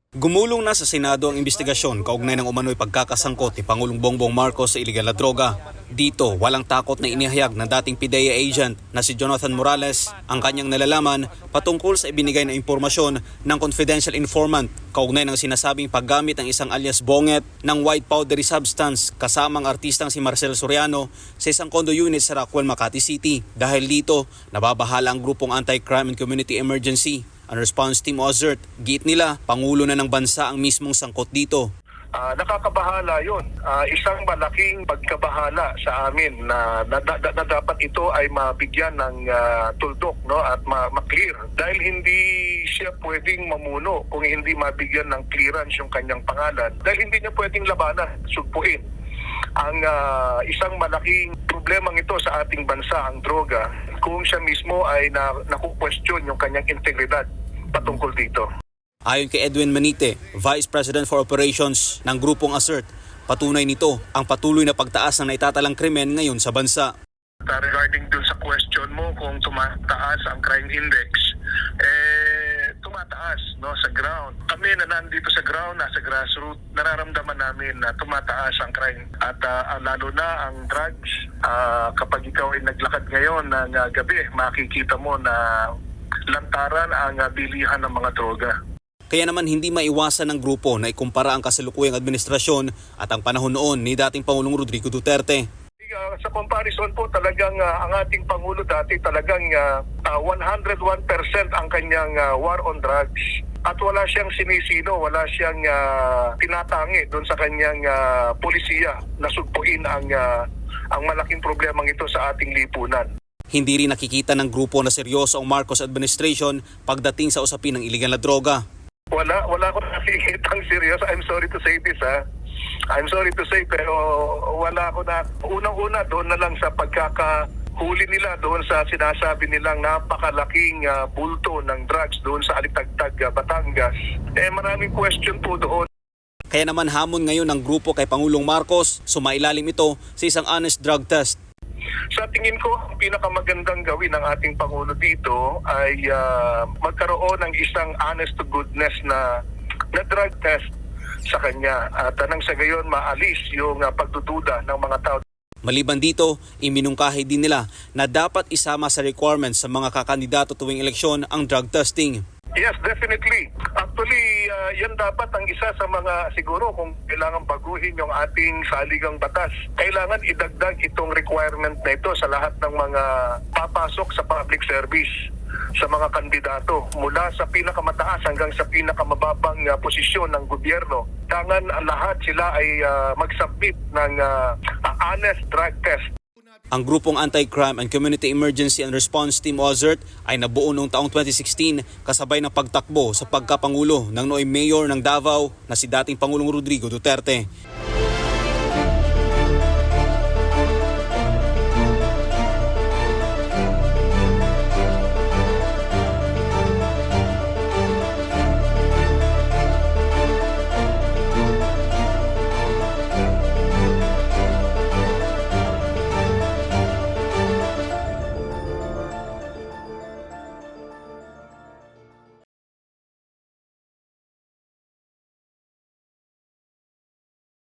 Gumulong na sa Senado ang investigasyon kaugnay ng umano'y pagkakasangkot ni Pangulong Bongbong Marcos sa iligal na droga. Dito, walang takot na inihayag ng dating PIDEA agent na si Jonathan Morales ang kanyang nalalaman patungkol sa ibinigay na impormasyon ng confidential informant kaugnay ng sinasabing paggamit ng isang alias Bonget ng white powdery substance kasamang artistang si Marcel Soriano sa isang condo unit sa Rockwell, Makati City. Dahil dito, nababahala ang grupong Anti-Crime and Community Emergency ang Response Team o AZERT. Giit nila, Pangulo na ng bansa ang mismong sangkot dito. Nakakabahala yun. Isang malaking pagkabahala sa amin na dapat ito ay mabigyan ng tuldok, no, at ma-clear. Dahil hindi siya pwedeng mamuno kung hindi mabigyan ng clearance yung kanyang pangalan. Dahil hindi niya pwedeng labanan, sugpuin. Ang isang malaking problemang ito sa ating bansa, ang droga, kung siya mismo ay naku-question yung kanyang integridad patungkol dito. Ayon kay Edwin Manite, Vice President for Operations ng grupong AZERT, patunay nito ang patuloy na pagtaas ng naitatalang krimen ngayon sa bansa. Regarding dun sa question mo kung tumataas ang crime index, tumataas, no, sa ground. Kami na nandito sa ground, nasa grassroots, nararamdaman namin na tumataas ang crime. At lalo na ang drugs, kapag ikaw ay naglakad ngayon ng gabi, makikita mo na lantaran ang bilihan ng mga droga. Kaya naman hindi maiwasan ng grupo na ikumpara ang kasalukuyang administrasyon at ang panahon noon ni dating Pangulong Rodrigo Duterte. Sa comparison po, talagang ang ating Pangulo dati talagang 101% ang kanyang war on drugs. At wala siyang sinisino, wala siyang tinatangi doon sa kanyang polisiya na sugpuin ang malaking problemang ito sa ating lipunan. Hindi rin nakikita ng grupo na seryoso ang Marcos administration pagdating sa usapin ng iligal na droga. Wala ko nakikitang seryoso. I'm sorry to say this, I'm sorry to say, pero wala ko na. Unang-una doon na lang sa pagkakahuli nila doon sa sinasabi nilang napakalaking bulto ng drugs doon sa Alitagtag, Batangas. Maraming question po doon. Kaya naman hamon ngayon ng grupo kay Pangulong Marcos, sumailalim ito sa isang honest drug test. Sa tingin ko, ang pinakamagandang gawin ng ating Pangulo dito ay magkaroon ng isang honest to goodness na drug test sa kanya. At nang sa gayon maalis yung pagdududa ng mga tao. Maliban dito, iminungkahi din nila na dapat isama sa requirements sa mga kakandidato tuwing eleksyon ang drug testing. Yes, definitely. Actually, yan dapat ang isa sa mga siguro kung kailangan baguhin yung ating saligang batas. Kailangan idagdag itong requirement na ito sa lahat ng mga papasok sa public service, sa mga kandidato mula sa pinakamataas hanggang sa pinakamababang posisyon ng gobyerno. Kailangan lahat sila ay mag-submit ng honest drug test. Ang grupong Anti-Crime and Community Emergency and Response Team o AZERT ay nabuo noong taong 2016 kasabay ng pagtakbo sa pagkapangulo ng noong mayor ng Davao na si dating Pangulong Rodrigo Duterte.